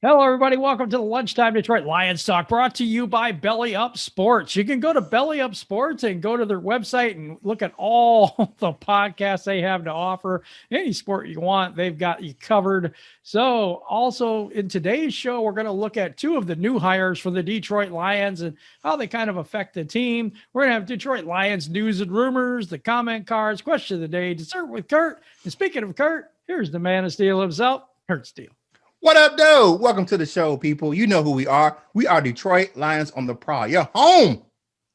Hello, everybody. Welcome to the Lunchtime Detroit Lions Talk, brought to you by Belly Up Sports. You can go to Belly Up Sports and go to their website and look at all the podcasts they have to offer. Any sport you want, they've got you covered. So also in today's show, we're going to look at two of the new hires for the Detroit Lions and how they kind of affect the team. We're going to have Detroit Lions news and rumors, the comment cards, question of the day, dessert with Curt. And speaking of Curt, here's the man of steel himself, Curt Steele. What up, dude? Welcome to the show, people. You know who we are. We are Detroit Lions on the Prowl. Your home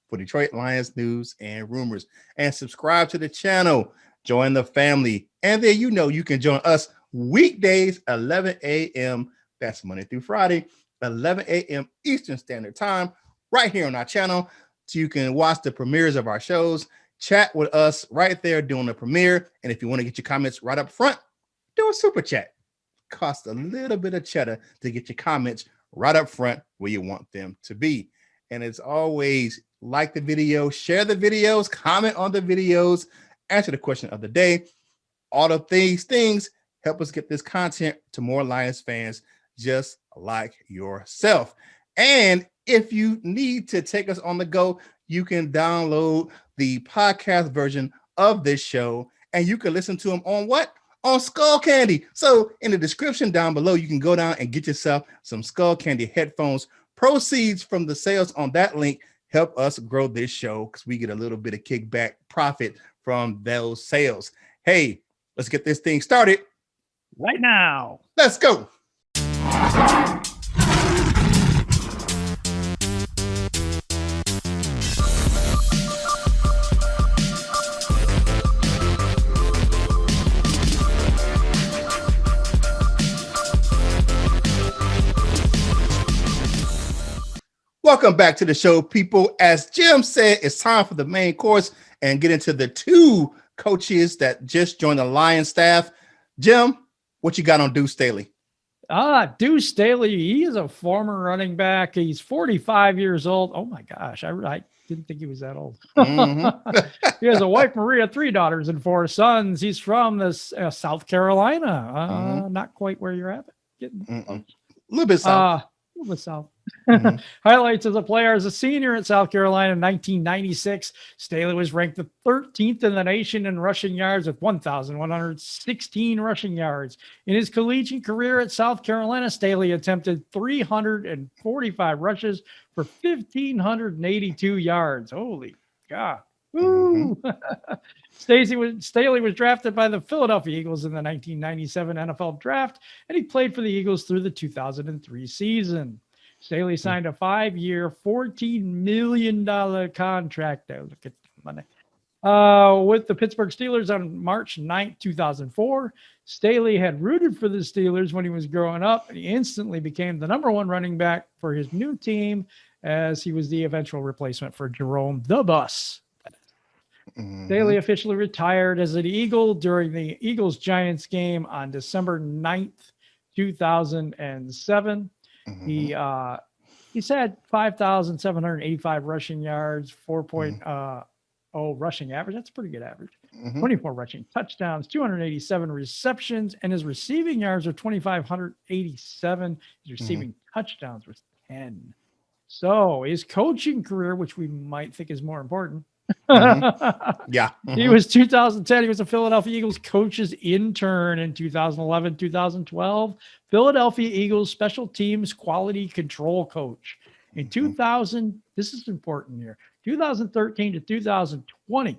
for Detroit Lions news and rumors. And subscribe to the channel. Join the family. And then you can join us weekdays, 11 a.m. That's Monday through Friday, 11 a.m. Eastern Standard Time, right here on our channel. So you can watch the premieres of our shows, chat with us right there during the premiere. And if you want to get your comments right up front, do a super chat. Cost a little bit of cheddar to get your comments right up front where you want them to be. And as always, like the video, share the videos, comment on the videos, answer the question of the day. All of these things help us get this content to more Lions fans just like yourself. And if you need to take us on the go, you can download the podcast version of this show and you can listen to them on what? On Skull Candy. So in the description down below, you can go down and get yourself some Skull Candy headphones. Proceeds from the sales on that link help us grow this show because we get a little bit of kickback profit from those sales. Hey, let's get this thing started right now. Let's go. Welcome back to the show, people. As Jim said, it's time for the main course and get into the two coaches that just joined the Lions staff. Jim, what you got on Duce Staley? Duce Staley, he is a former running back. He's 45 years old. Oh, my gosh. I didn't think he was that old. He has a wife, Maria, 3 daughters, and 4 sons. He's from South Carolina. Not quite where you're at. A little bit south. A little bit south. Highlights as a player. As a senior at South Carolina in 1996, Staley was ranked the 13th in the nation in rushing yards with 1,116 rushing yards. In his collegiate career at South Carolina, Staley attempted 345 rushes for 1,582 yards. Holy God. Woo! Staley was drafted by the Philadelphia Eagles in the 1997 NFL Draft, and he played for the Eagles through the 2003 season. Staley signed a 5-year, $14 million contract. Look at the money. With the Pittsburgh Steelers on March 9th, 2004. Staley had rooted for the Steelers when he was growing up, and he instantly became the number 1 running back for his new team as he was the eventual replacement for Jerome the Bus. Staley officially retired as an Eagle during the Eagles-Giants game on December 9th, 2007. He's had 5,785 rushing yards, 4.0 rushing average. That's a pretty good average. 24 rushing touchdowns, 287 receptions, and his receiving yards are 2,587. His receiving touchdowns was 10. So his coaching career, which we might think is more important. Yeah. He was 2010. He was a Philadelphia Eagles coach's intern in 2011, 2012. Philadelphia Eagles special teams quality control coach. In 2000, this is important here, 2013 to 2020,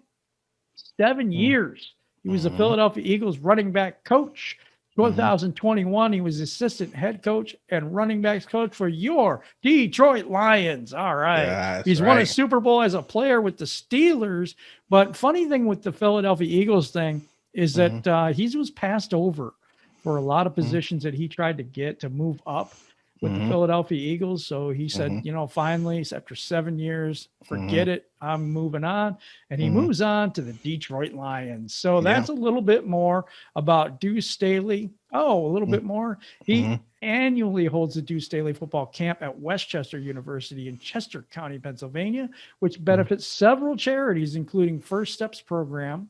7 years. He was the Philadelphia Eagles running back coach. 2021, he was assistant head coach and running backs coach for your Detroit Lions. All right. Yeah, he's won a Super Bowl as a player with the Steelers. But funny thing with the Philadelphia Eagles thing is that he was passed over for a lot of positions that he tried to get to move up with the Philadelphia Eagles. So he said, finally, after 7 years, forget it. I'm moving on. And he moves on to the Detroit Lions. So that's a little bit more about Duce Staley. Oh, a little bit more. He annually holds the Duce Staley football camp at Westchester University in Chester County, Pennsylvania, which benefits several charities, including First Steps Program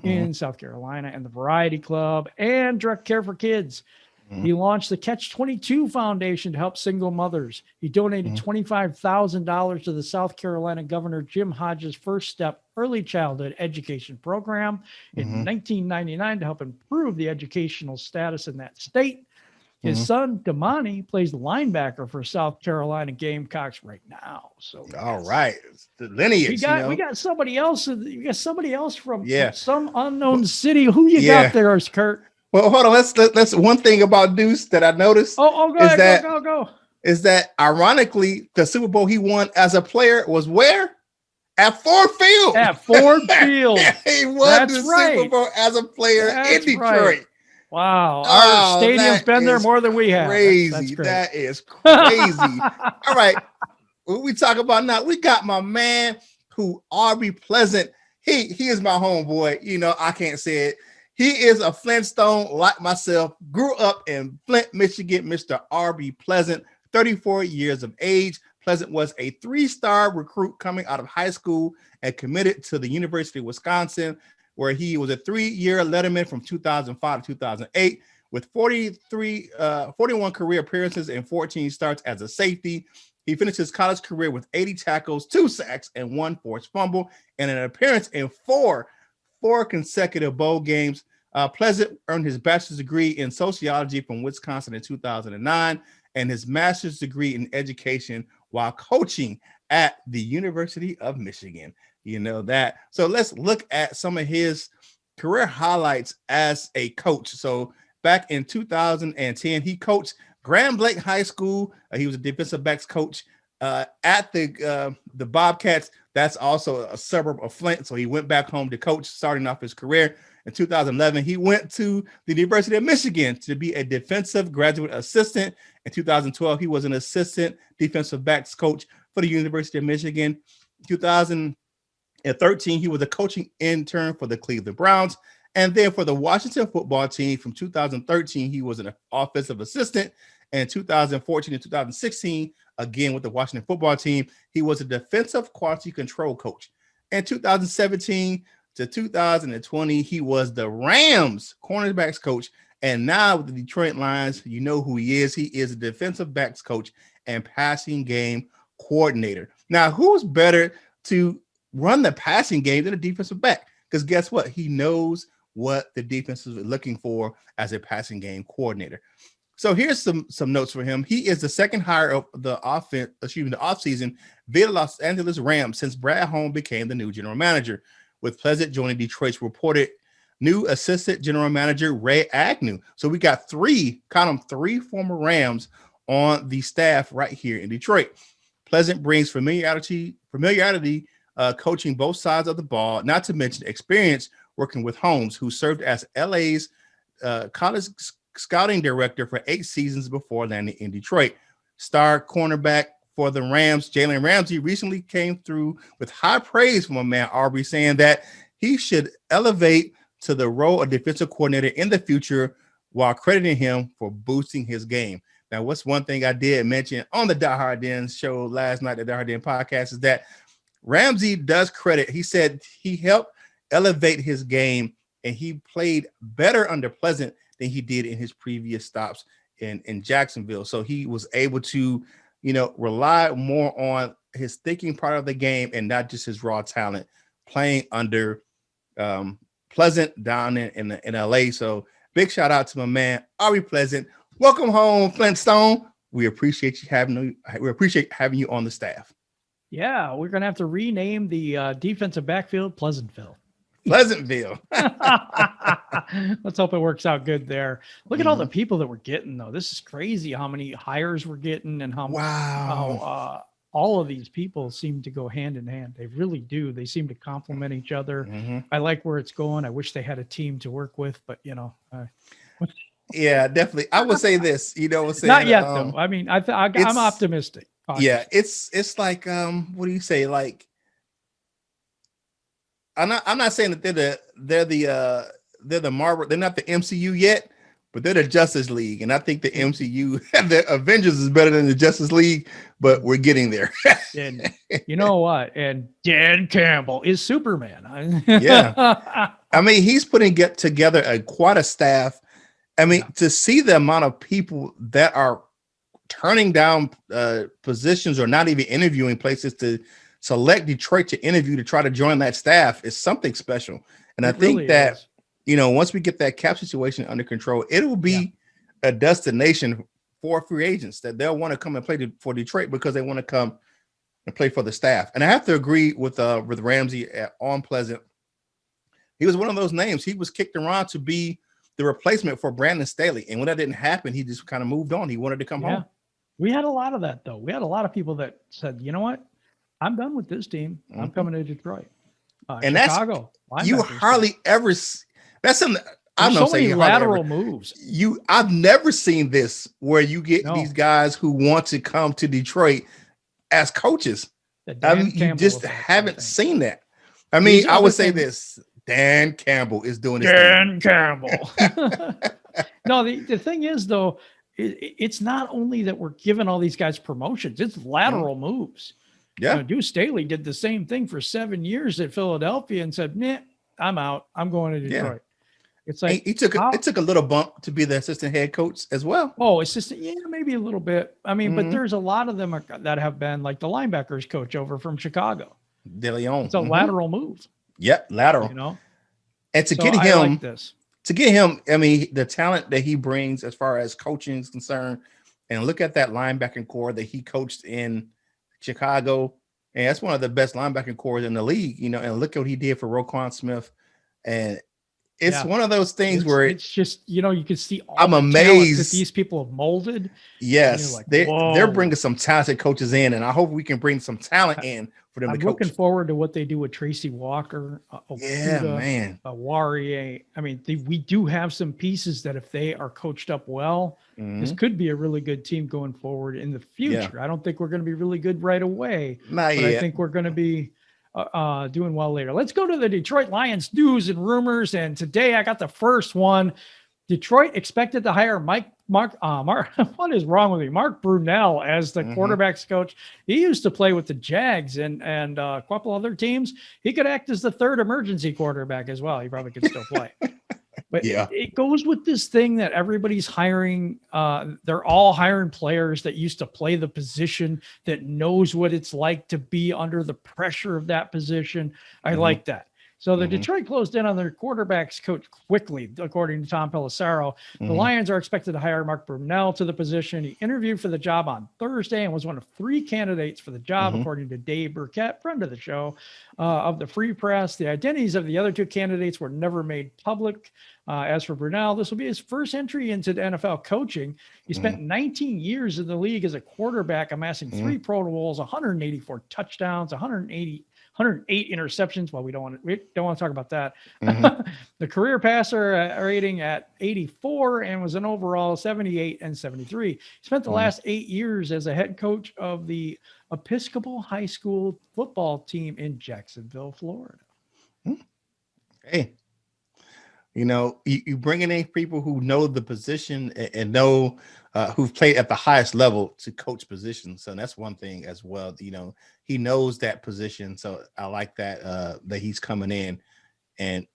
in South Carolina and the Variety Club and Direct Care for Kids. He launched the Catch 22 Foundation to help single mothers. He donated $25,000 to the South Carolina Governor Jim Hodges' First Step Early Childhood Education Program in 1999 to help improve the educational status in that state. His son, Damani, plays linebacker for South Carolina Gamecocks right now. So, all right, it's the lineage. We got somebody else. You got somebody else from Yeah. some unknown city. Who you got there, Curt? Well, hold on. Let's one thing about Duce that I noticed. Go ahead, go. Is that ironically the Super Bowl he won as a player was where? At Ford Field. At Ford Field. He won the Super Bowl as a player in Detroit. Right. Wow. Our stadium's been there more than we have. Crazy. That's great. That is crazy. All right. What we talk about now, we got my man who Aubrey Pleasant. He is my homeboy. You know, I can't say it. He is a Flintstone like myself, grew up in Flint, Michigan, Mr. Aubrey Pleasant, 34 years of age. Pleasant was a 3-star recruit coming out of high school and committed to the University of Wisconsin, where he was a 3-year letterman from 2005 to 2008 with 41 career appearances and 14 starts as a safety. He finished his college career with 80 tackles, 2 sacks, and 1 forced fumble, and an appearance in four consecutive bowl games. Pleasant earned his bachelor's degree in sociology from Wisconsin in 2009 and his master's degree in education while coaching at the University of Michigan. You know that. So let's look at some of his career highlights as a coach. So back in 2010, he coached Grand Blanc High School. He was a defensive backs coach at the Bobcats. That's also a suburb of Flint. So he went back home to coach, starting off his career. In 2011, he went to the University of Michigan to be a defensive graduate assistant. In 2012, he was an assistant defensive backs coach for the University of Michigan. 2013, he was a coaching intern for the Cleveland Browns. And then for the Washington football team from 2013, he was an offensive assistant. And 2014 and 2016, again with the Washington football team, he was a defensive quality control coach. In 2017 to 2020, he was the Rams cornerbacks coach. And now with the Detroit Lions, you know who he is. He is a defensive backs coach and passing game coordinator. Now, who's better to run the passing game than a defensive back? Because guess what? He knows what the defense is looking for as a passing game coordinator. So here's some notes for him. He is the second hire of the offseason via the Los Angeles Rams since Brad Holmes became the new general manager, with Pleasant joining Detroit's reported new assistant general manager, Ray Agnew. So we got three former Rams on the staff right here in Detroit. Pleasant brings familiarity coaching both sides of the ball, not to mention experience working with Holmes, who served as LA's college scouting director for 8 seasons before landing in Detroit. Star cornerback for the Rams, Jalen Ramsey, recently came through with high praise from a man, Aubrey, saying that he should elevate to the role of defensive coordinator in the future while crediting him for boosting his game. Now, what's one thing I did mention on the Die Hard Den show last night, the Die Hard Den podcast, is that Ramsey does credit. He said he helped elevate his game and he played better under Pleasant than he did in his previous stops in Jacksonville. So he was able to, rely more on his thinking part of the game and not just his raw talent playing under Pleasant down in LA. So big shout out to my man, Aubrey Pleasant. Welcome home, Flintstone. We appreciate having you on the staff. Yeah, we're going to have to rename the defensive backfield Pleasantville. Pleasantville. Let's hope it works out good there. Look at all the people that we're getting, though. This is crazy how many hires we're getting and how all of these people seem to go hand in hand. They really do. They seem to complement each other. Mm-hmm. I like where it's going. I wish they had a team to work with, but yeah, definitely. I would say this, not yet though. I mean, I'm optimistic. Yeah, it's like what do you say? Like, I'm not saying that they're the Marvel, they're not the MCU yet, but they're the Justice League, and I think the MCU, the Avengers, is better than the Justice League, but we're getting there. And you know what? And Dan Campbell is Superman. Yeah, I mean, he's putting together quite a staff. I mean, to see the amount of people that are turning down positions or not even interviewing places to select Detroit to interview to try to join that staff is something special. And I think that, once we get that cap situation under control, it will be a destination for free agents that they'll want to come and play for Detroit because they want to come and play for the staff. And I have to agree with Ramsey on Pleasant. He was one of those names. He was kicked around to be the replacement for Brandon Staley. And when that didn't happen, he just kind of moved on. He wanted to come home. We had a lot of that, though. We had a lot of people that said, you know what? I'm done with this team. I'm coming to Detroit. And Chicago. You hardly ever see. That's something. I'm not saying lateral moves. I've never seen this where you get these guys who want to come to Detroit as coaches. I mean, you just haven't seen that. I mean, I would say this. Dan Campbell is doing this. Dan Campbell. No, the thing is, though, it's not only that we're giving all these guys promotions, it's lateral moves. Yeah. Duce Staley did the same thing for 7 years at Philadelphia and said, nah, I'm out. I'm going to Detroit. Yeah. It's like it took a little bump to be the assistant head coach as well. Oh, assistant, maybe a little bit. I mean, but there's a lot of them that have been like the linebackers coach over from Chicago. De Leon. It's a lateral move. Yep, lateral. And to get him, I mean, the talent that he brings as far as coaching is concerned, and look at that linebacking core that he coached in Chicago, and that's one of the best linebacking cores in the league, and look what he did for Roquan Smith. And it's one of those things where it's just, you can see all I'm amazed that these people have molded. Yes, like, they're bringing some talented coaches in, and I hope we can bring some talent in for them to coach. I'm looking forward to what they do with Tracy Walker, man, Warrior. I mean, we do have some pieces that if they are coached up well, this could be a really good team going forward in the future. Yeah. I don't think we're going to be really good right away, but I think we're going to be doing well later. Let's go to the Detroit Lions news and rumors. And today I got the first one. Detroit expected to hire Marc, what is wrong with me? Marc Brunell as the quarterbacks coach. He used to play with the Jags and a couple other teams. He could act as the third emergency quarterback as well. He probably could still play. But it goes with this thing that everybody's hiring. They're all hiring players that used to play the position, that knows what it's like to be under the pressure of that position. I like that. So the Detroit closed in on their quarterbacks coach quickly, according to Tom Pelissero. The Lions are expected to hire Marc Brunell to the position. He interviewed for the job on Thursday and was one of 3 candidates for the job, according to Dave Burkett, friend of the show, of the Free Press. The identities of the other 2 candidates were never made public. As for Brunell, this will be his first entry into the NFL coaching. He spent 19 years in the league as a quarterback, amassing 3 Pro Bowls, 184 touchdowns, 108 interceptions. Well, we don't want to talk about that. The career passer rating at 84 and was an overall 78 and 73. He spent the last 8 years as a head coach of the Episcopal High School football team in Jacksonville, Florida. Hey, you bring in people who know the position and know who've played at the highest level to coach positions. So that's one thing as well. He knows that position. So I like that, that he's coming in and,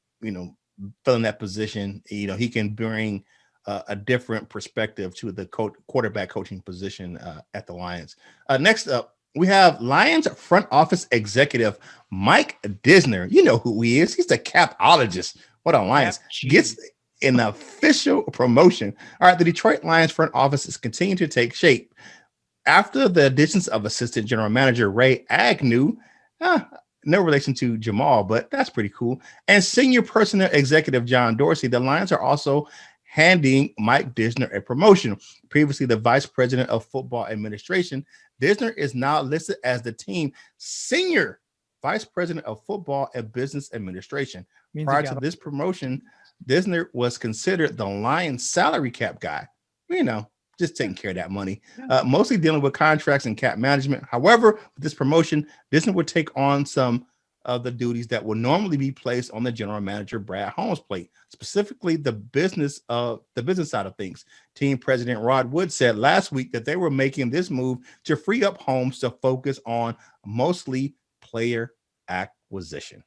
filling that position. He can bring a different perspective to the quarterback coaching position at the Lions. Next up, we have Lions front office executive Mike Disner. You know who he is. He's the capologist. What a Lions gets an official promotion. All right, the Detroit Lions front office is continuing to take shape after the additions of assistant general manager Ray Agnew, no relation to Jamal, but that's pretty cool, and senior personnel executive John Dorsey. The Lions are also handing Mike Disner a promotion. Previously the vice president of football administration, Disner is now listed as the team senior vice president of football and business administration. Prior to this promotion, Disner was considered the Lions salary cap guy, just taking care of that money, mostly dealing with contracts and cap management. However, with this promotion, Disner would take on some of the duties that would normally be placed on the general manager Brad Holmes' plate, specifically the business side of things. Team president Rod Wood said last week that they were making this move to free up Holmes to focus on mostly player acquisition.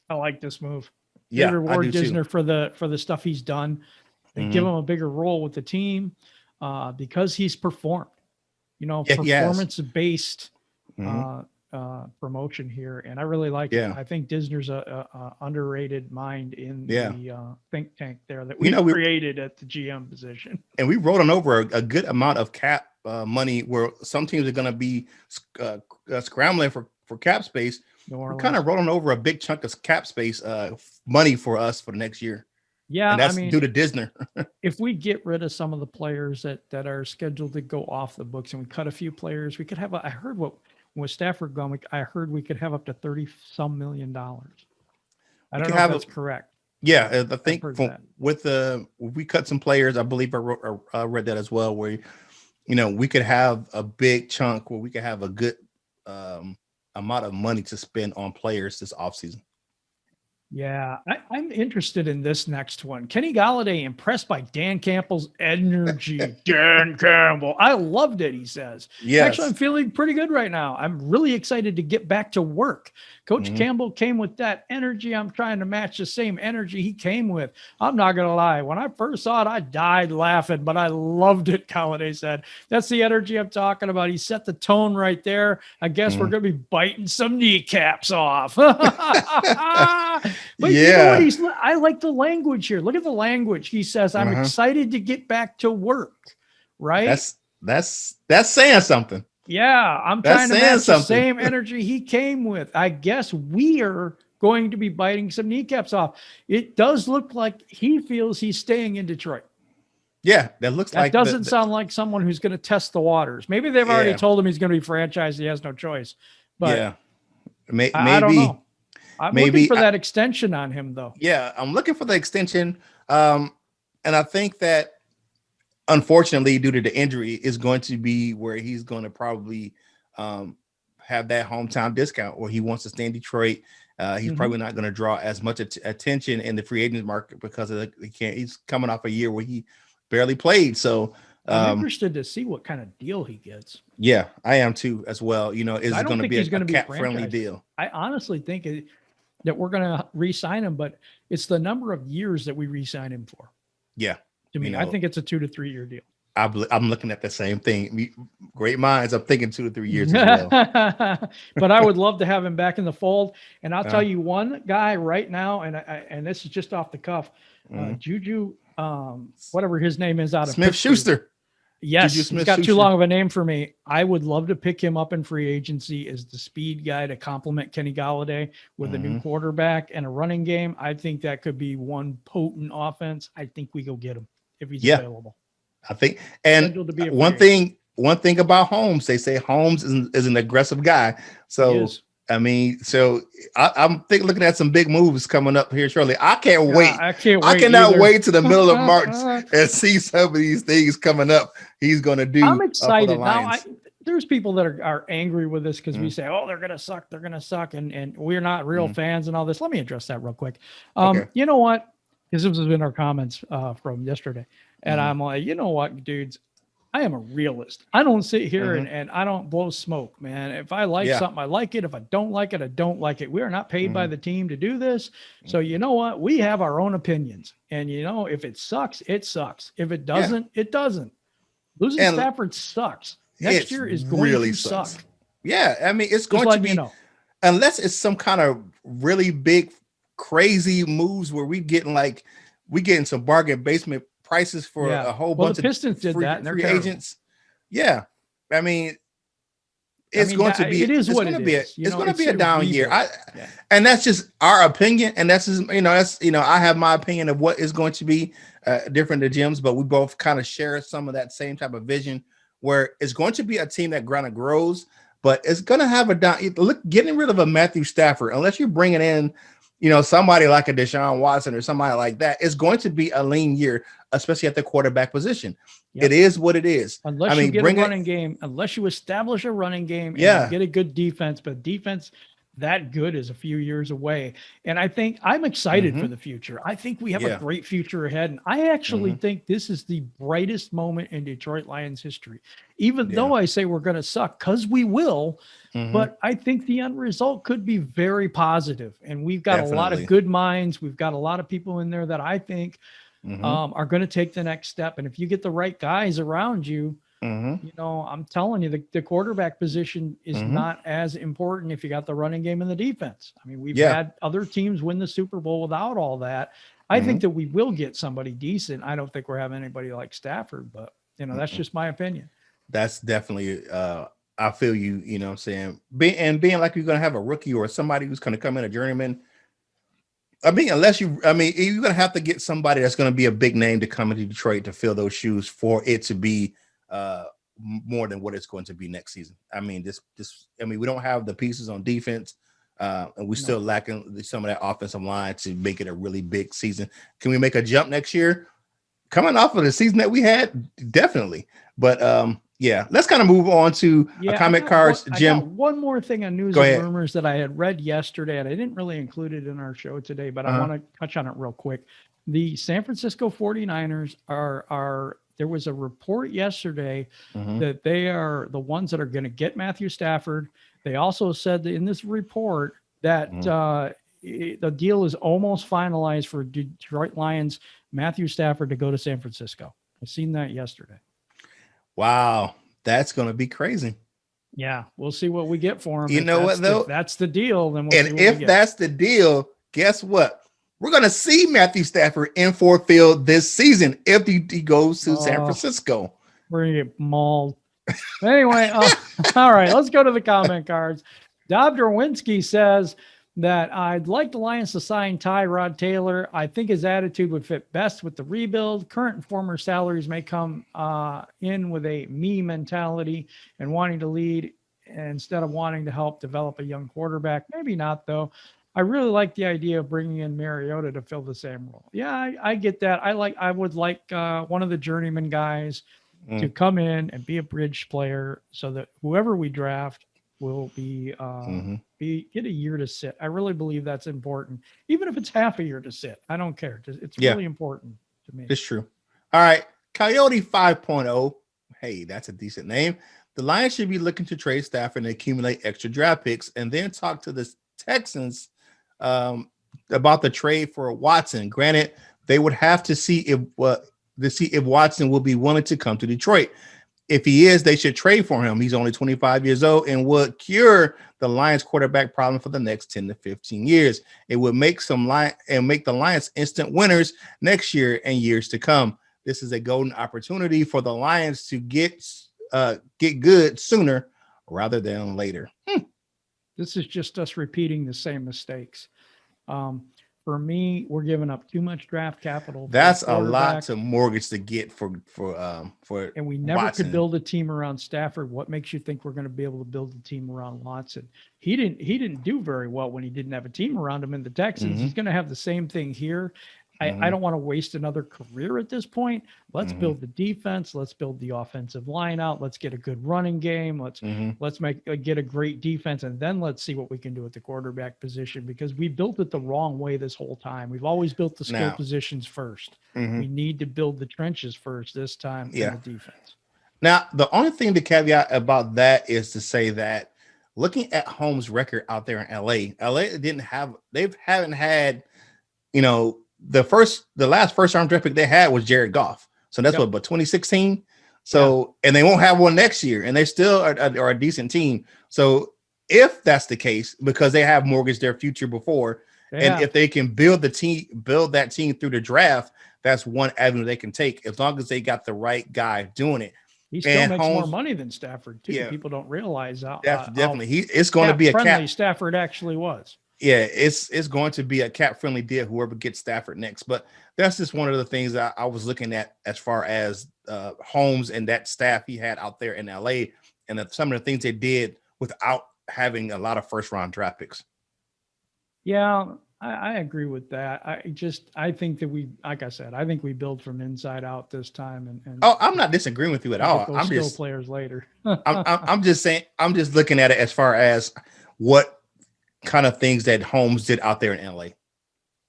I like this move. Yeah, reward Disner for the stuff he's done. They give him a bigger role with the team because he's performed. Performance-based promotion here, and I really like it. I think Disner's a underrated mind in the think tank there that we created at the GM position. And we rolled on over a good amount of cap money, where some teams are going to be scrambling for cap space. We're kind of rolling over a big chunk of cap space money for us for the next year. Yeah, and that's due to Disner. If we get rid of some of the players that are scheduled to go off the books, and we cut a few players, we could have. I heard with Stafford gone, I heard we could have up to $30-some million. I don't know if that's correct. Yeah, I think we cut some players. I believe I read that as well, where we could have a big chunk where we could have a good amount of money to spend on players this offseason. Yeah, I'm interested in this next one. Kenny Golladay impressed by Dan Campbell's energy. Dan Campbell. I loved it, he says. Yes. Actually, I'm feeling pretty good right now. I'm really excited to get back to work. Coach Campbell came with that energy. I'm trying to match the same energy he came with. I'm not going to lie. When I first saw it, I died laughing, but I loved it, Golladay said. That's the energy I'm talking about. He set the tone right there. I guess we're going to be biting some kneecaps off. But you know what? I like the language here. Look at the language. He says, I'm excited to get back to work. Right? That's saying something. Yeah, I'm trying to match the same energy he came with. I guess we are going to be biting some kneecaps off. It does look like he feels he's staying in Detroit. Yeah, that doesn't sound like someone who's going to test the waters. Maybe they've already told him he's going to be franchised. He has no choice. But maybe I don't know. I'm looking for that extension on him, though. Yeah, I'm looking for the extension. And I think that, unfortunately, due to the injury, is going to be where he's going to probably have that hometown discount, or he wants to stay in Detroit. He's probably not going to draw as much attention in the free agent market because he's coming off a year where he barely played. So I'm interested to see what kind of deal he gets. Yeah, I am too, as well. Is it going to be a cap-friendly deal? I honestly think that we're going to re-sign him, but it's the number of years that we re-sign him for. Yeah. To me, I think it's a 2 to 3 year deal. I'm looking at the same thing. Great minds. I'm thinking 2 to 3 years as well. But I would love to have him back in the fold. And I'll tell you one guy right now, and this is just off the cuff, Juju, whatever his name is, out of Smith-Schuster. Yes, he's got too long of a name for me. I would love to pick him up in free agency as the speed guy to complement Kenny Golladay with a new quarterback and a running game. I think that could be one potent offense. I think we go get him if he's available. I think, and one thing about Holmes, they say Holmes is an aggressive guy. So I'm looking at some big moves coming up here shortly. I can't wait. I cannot wait to the middle of March and see some of these things coming up. He's going to do. I'm excited now. There's people that are angry with this because we say, "Oh, they're going to suck. They're going to suck," and we're not real fans and all this. Let me address that real quick. You know what? Because this was in our comments from yesterday, and I'm like, you know what, dudes. I am a realist. I don't sit here and I don't blow smoke, man. If I like something, I like it. If I don't like it, I don't like it. We are not paid by the team to do this. So you know what? We have our own opinions. And if it sucks, it sucks. If it doesn't, it doesn't. Losing Stafford sucks. Next year is going to suck. Yeah. I mean, it's going to be, unless it's some kind of really big, crazy moves where we getting some bargain basement prices for a whole bunch of Pistons did that and free agents. Yeah. I mean, it's going to be a down year. And that's just our opinion. And that's just, I have my opinion of what is going to be different than Jim's, but we both kind of share some of that same type of vision where it's going to be a team that kind of grows, but it's going to have a down. Look, getting rid of a Matthew Stafford, unless you're bringing in, somebody like a Deshaun Watson or somebody like that, is going to be a lean year, especially at the quarterback position. Yep. It is what it is. Unless you get a running game, unless you establish a running game and you get a good defense, but defense that good is a few years away. And I think I'm excited for the future. I think we have a great future ahead. And I actually think this is the brightest moment in Detroit Lions history, even though I say we're going to suck, because we will. But I think the end result could be very positive. And we've got a lot of good minds. We've got a lot of people in there that I think are going to take the next step. And if you get the right guys around you, you know, I'm telling you, the quarterback position is not as important if you got the running game and the defense. I mean, we've had other teams win the Super Bowl without all that. I think that we will get somebody decent. I don't think we're having anybody like Stafford, but you know, that's just my opinion. That's definitely I feel you, you know what I'm saying? Being like you're gonna have a rookie or somebody who's gonna come in a journeyman. I mean, you're gonna have to get somebody that's gonna be a big name to come into Detroit to fill those shoes for it to be more than what it's going to be next season. I mean, we don't have the pieces on defense, and we still lacking some of that offensive line to make it a really big season. Can we make a jump next year? Coming off of the season that we had, definitely. But yeah, let's kind of move on to comment cards. Jim, one more thing on news and rumors that I had read yesterday, and I didn't really include it in our show today, but I want to touch on it real quick. The San Francisco 49ers are there was a report yesterday that they are the ones that are going to get Matthew Stafford. They also said that in this report that the deal is almost finalized for Detroit Lions Matthew Stafford to go to San Francisco. I seen that yesterday. Wow, that's going to be crazy. Yeah, we'll see what we get for him. You know what, though? If that's the deal, then we'll see what if that's the deal, guess what? We're going to see Matthew Stafford in Ford Field this season if he goes to San Francisco. We're going to get mauled. Anyway, all right, let's go to the comment cards. Dob Derwinski says that I'd like the Lions to sign Tyrod Taylor. I think his attitude would fit best with the rebuild. Current and former salaries may come in with a me mentality and wanting to lead instead of wanting to help develop a young quarterback. Maybe not, though. I really like the idea of bringing in Mariota to fill the same role. Yeah, I get that. I would like one of the journeyman guys to come in and be a bridge player so that whoever we draft will get a year to sit. I really believe that's important. Even if it's half a year to sit, I don't care. It's really important to me. It's true. All right. Coyote 5.0. Hey, that's a decent name. The Lions should be looking to trade Stafford and accumulate extra draft picks and then talk to the Texans about the trade for Watson. Granted, they would have to see if Watson will be willing to come to Detroit. If he is, they should trade for him. He's only 25 years old and would cure the Lions quarterback problem for the next 10 to 15 years. It would make the Lions instant winners next year and years to come. This is a golden opportunity for the Lions to get good sooner rather than later. This is just us repeating the same mistakes. For me, we're giving up too much draft capital. That's a lot to mortgage to get for and we never Watson. Could build a team around Stafford. What makes you think we're going to be able to build a team around Watson? He didn't do very well when he didn't have a team around him in the Texans. He's going to have the same thing here. I don't want to waste another career at this point. Let's build the defense. Let's build the offensive line out. Let's get a good running game. Let's get a great defense, and then let's see what we can do at the quarterback position, because we built it the wrong way this whole time. We've always built the skill positions first. We need to build the trenches first this time in the defense. Now, the only thing to caveat about that is to say that looking at Holmes' record out there in LA haven't had, the last first round draft pick they had was Jared Goff. So that's but 2016. So, and they won't have one next year, and they still are a decent team. So if that's the case, because they have mortgaged their future before, and if they can build that team through the draft, that's one avenue they can take, as long as they got the right guy doing it. He still makes more money than Stafford too. Yeah. People don't realize how definitely it's going to be a friendly Stafford actually was. Yeah, it's going to be a cap-friendly deal, whoever gets Stafford next. But that's just one of the things that I was looking at as far as Holmes and that staff he had out there in L.A. and some of the things they did without having a lot of first-round draft picks. Yeah, I agree with that. I think that I think we build from inside out this time. And I'm not disagreeing with you at all. I'm just players later. I'm just saying, I'm just looking at it as far as what kind of things that Holmes did out there in LA.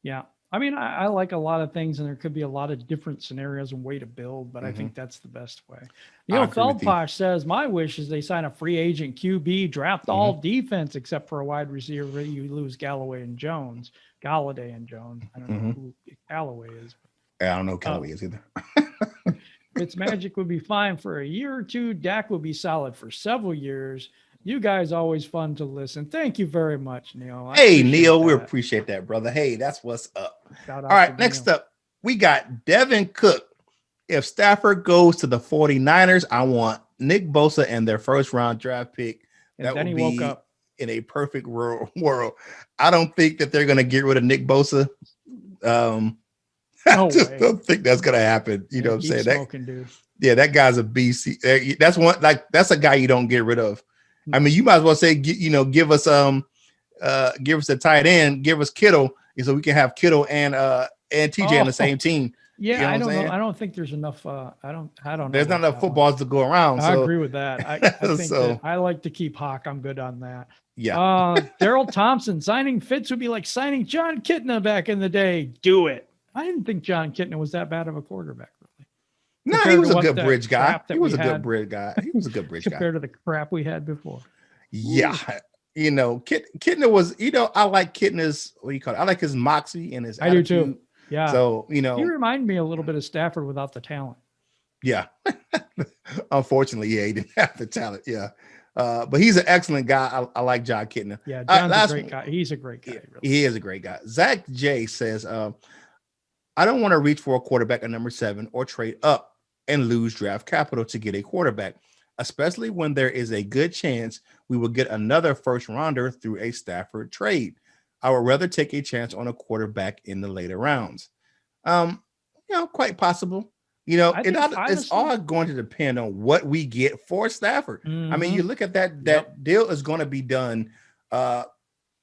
Yeah. I mean, I like a lot of things, and there could be a lot of different scenarios and way to build, but I think that's the best way. Feldposh says, my wish is they sign a free agent QB, draft all defense except for a wide receiver. You lose Golladay and Jones. I don't know who Callaway is. I don't know who Callaway is either. Fitzmagic would be fine for a year or two. Dak would be solid for several years. You guys always fun to listen. Thank you very much, Neil. Hey, Neil, we appreciate that, brother. Hey, that's what's up. Shout out All right, next up, we got Devin Cook. If Stafford goes to the 49ers, I want Nick Bosa and their first round draft pick. And then he woke up in a perfect world. I don't think that they're going to get rid of Nick Bosa. I just don't think that's going to happen. You know what I'm saying? Smoking, dude. Yeah, that guy's a beast. That's one, like, that's a guy you don't get rid of. I mean, you might as well say, give us a tight end, give us Kittle, so we can have Kittle and TJ on the same team. Yeah, you know I don't know. I don't think there's enough. I don't know. There's not enough footballs to go around. I agree with that. I think that I like to keep Hawk. I'm good on that. Yeah. Daryl Thompson signing Fitz would be like signing John Kitna back in the day. Do it. I didn't think John Kitna was that bad of a quarterback, really. No, he was a good bridge guy. He was a good bridge guy. Compared to the crap we had before. Yeah. Ooh. Kitna was, I like Kitna's, what do you call it? I like his moxie and his attitude. I do too. Yeah. So, he reminded me a little bit of Stafford without the talent. Yeah. Unfortunately, he didn't have the talent. Yeah. But he's an excellent guy. I like John Kitna. Yeah, John's a great guy. He's a great guy. Yeah, really. He is a great guy. Zach J says, I don't want to reach for a quarterback at number 7 or trade up and lose draft capital to get a quarterback, especially when there is a good chance we will get another first rounder through a Stafford trade. I would rather take a chance on a quarterback in the later rounds. Quite possible. It's all going to depend on what we get for Stafford. Mm-hmm. I mean, you look at that deal is going to be done.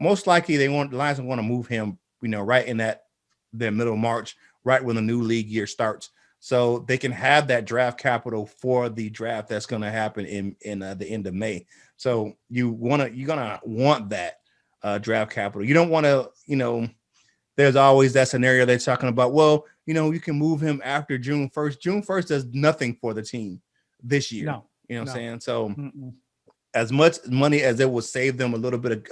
Most likely the Lions want to move him, right in the middle of March, right when the new league year starts. So they can have that draft capital for the draft that's going to happen in the end of May. So you're going to want that draft capital. You don't want to, there's always that scenario they're talking about. Well, you can move him after June 1st. June 1st does nothing for the team this year. No, you know what I'm saying? So as much money as it will save them a little bit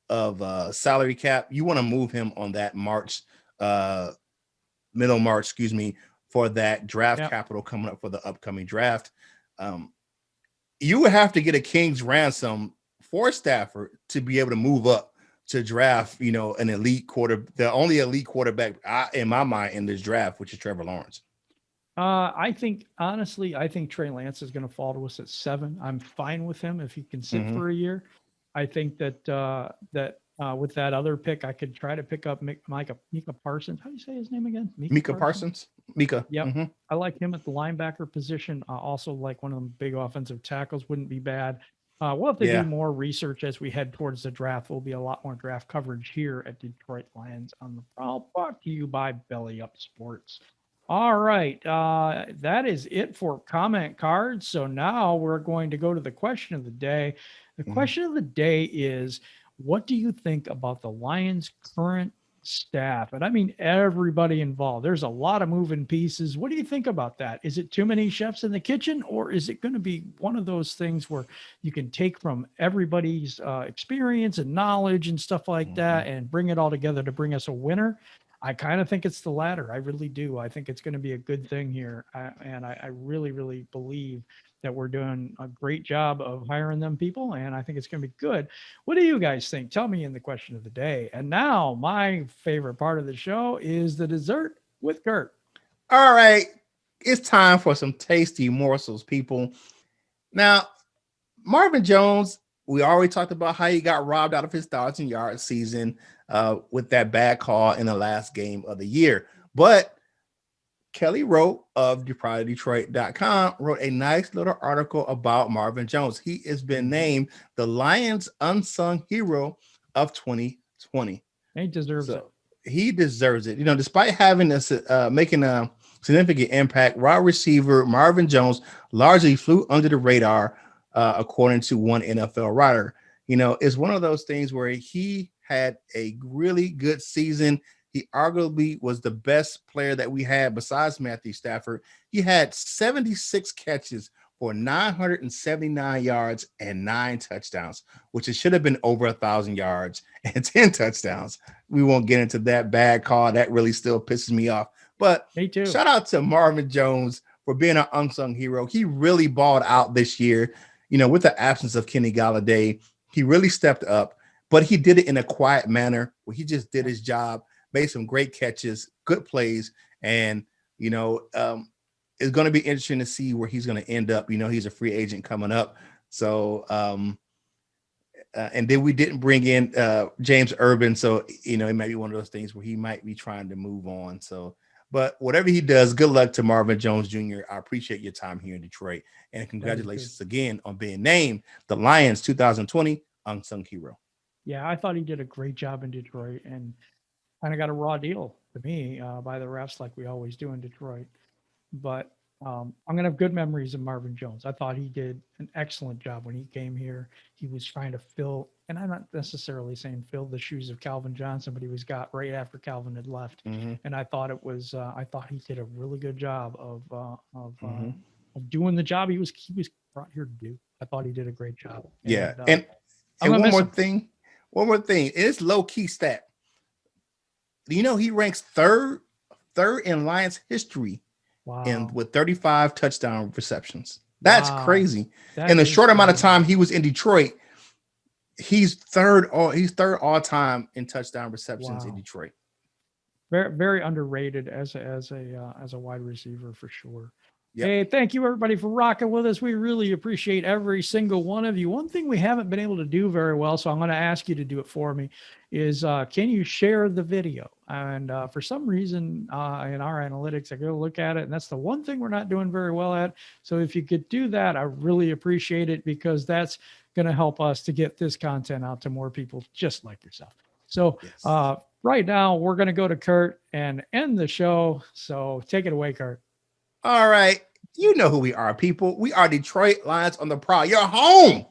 of salary cap, you want to move him on that middle March, for that draft capital coming up for the upcoming draft. You would have to get a king's ransom for Stafford to be able to move up to draft, an elite the only elite quarterback in my mind in this draft, which is Trevor Lawrence. I think Trey Lance is going to fall to us at 7. I'm fine with him if he can sit for a year. I think that with that other pick, I could try to pick up Micah Parsons. How do you say his name again? Micah Parsons. Micah. Yep. Mm-hmm. I like him at the linebacker position. Also like one of them big offensive tackles wouldn't be bad. We'll have to do more research as we head towards the draft. There'll be a lot more draft coverage here at Detroit Lions on the Prowl, brought to you by Belly Up Sports. All right. That is it for comment cards. So now we're going to go to the question of the day. The question of the day is, what do you think about the Lions' current staff? And I mean, everybody involved. There's a lot of moving pieces. What do you think about that? Is it too many chefs in the kitchen, or is it going to be one of those things where you can take from everybody's experience and knowledge and stuff like that and bring it all together to bring us a winner? I kind of think it's the latter. I really do. I think it's going to be a good thing here. I really, really believe that we're doing a great job of hiring them people, and I think it's going to be good. What do you guys think? Tell me in the question of the day. And now my favorite part of the show is the dessert with Curt. All right. It's time for some tasty morsels, people. Now, Marvin Jones, we already talked about how he got robbed out of his 1,000-yard season with that bad call in the last game of the year. But Kelly Rowe of Detroit.com wrote a nice little article about Marvin Jones. He has been named the Lions' unsung hero of 2020. He deserves it. He deserves it. Despite having making a significant impact, wide receiver Marvin Jones largely flew under the radar, according to one NFL writer. It's one of those things where he had a really good season. He arguably was the best player that we had besides Matthew Stafford. He had 76 catches for 979 yards and 9 touchdowns, which it should have been over 1,000 yards and 10 touchdowns. We won't get into that bad call. That really still pisses me off. But Me too. shout out to Marvin Jones for being an unsung hero. He really balled out this year, with the absence of Kenny Golladay. He really stepped up, but he did it in a quiet manner where he just did his job, made some great catches, good plays, and it's going to be interesting to see where he's going to end up. He's a free agent coming up, so and then we didn't bring in James Urban, so it might be one of those things where he might be trying to move on. So, but whatever he does, good luck to Marvin Jones Jr. I appreciate your time here in Detroit, and congratulations again on being named the Lions 2020 Unsung Hero. Yeah, I thought he did a great job in Detroit, and kind of got a raw deal to me by the refs, like we always do in Detroit. But I'm going to have good memories of Marvin Jones. I thought he did an excellent job when he came here. He was trying to fill, and I'm not necessarily saying fill the shoes of Calvin Johnson, but he was got right after Calvin had left. Mm-hmm. And I thought I thought he did a really good job of doing the job he was brought here to do. I thought he did a great job. Yeah. And one more thing. It's low key stat. He ranks third in Lions history. Wow. And with 35 touchdown receptions. That's crazy. That in a short amount of crazy. time he was in Detroit, he's third all time in touchdown receptions in Detroit. Very, very underrated as a wide receiver for sure. Yep. Hey, thank you everybody for rocking with us. We really appreciate every single one of you. One thing we haven't been able to do very well, so I'm going to ask you to do it for me, is can you share the video? And for some reason in our analytics, I go look at it, and that's the one thing we're not doing very well at. So if you could do that, I really appreciate it, because that's going to help us to get this content out to more people just like yourself. So yes. Right now, we're going to go to Curt and end the show. So take it away, Curt. All right. You know who we are, people. We are Detroit Lions on the Prowl. Your home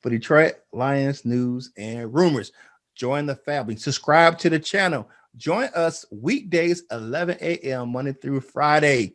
for Detroit Lions news and rumors. Join the family. Subscribe to the channel. Join us weekdays, 11 a.m. Monday through Friday,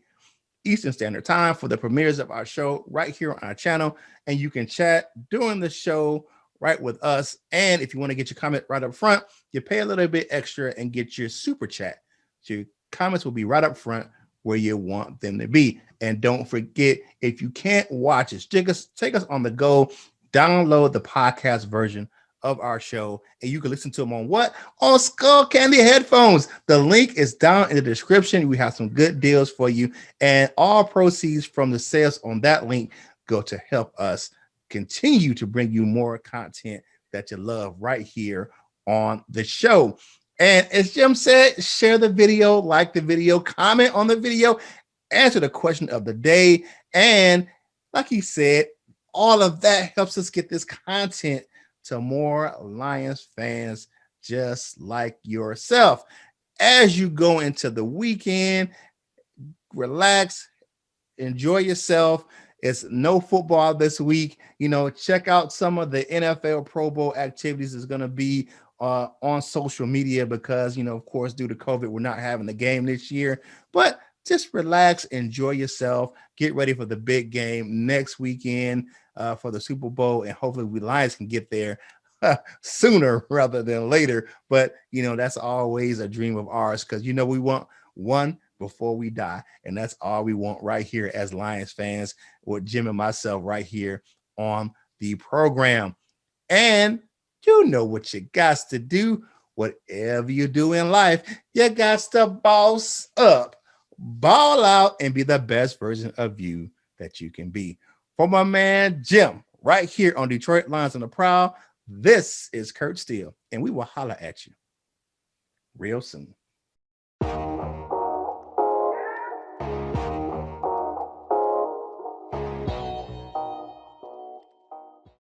Eastern Standard Time, for the premieres of our show right here on our channel. And you can chat during the show right with us. And if you want to get your comment right up front, you pay a little bit extra and get your super chat. So your comments will be right up front where you want them to be. And don't forget, if you can't watch us, take us on the go, download the podcast version of our show, and you can listen to them on what? On Skull Candy headphones. The link is down in the description. We have some good deals for you, and all proceeds from the sales on that link go to help us continue to bring you more content that you love right here on the show. And as Jim said, share the video, like the video, comment on the video, answer the question of the day. And like he said, all of that helps us get this content to more Lions fans just like yourself. As you go into the weekend, relax, enjoy yourself. It's no football this week. Check out some of the NFL Pro Bowl activities is going to be on social media, because, of course, due to COVID, we're not having the game this year. But just relax, enjoy yourself, get ready for the big game next weekend for the Super Bowl, and hopefully we Lions can get there sooner rather than later. But, that's always a dream of ours, because, we want one before we die, and that's all we want right here as Lions fans, with Jim and myself right here on the program. And you know what you got to do. Whatever you do in life, you got to boss up, ball out, and be the best version of you that you can be. For my man Jim, right here on Detroit Lions on the Prowl, this is Curt Steele, and we will holler at you real soon.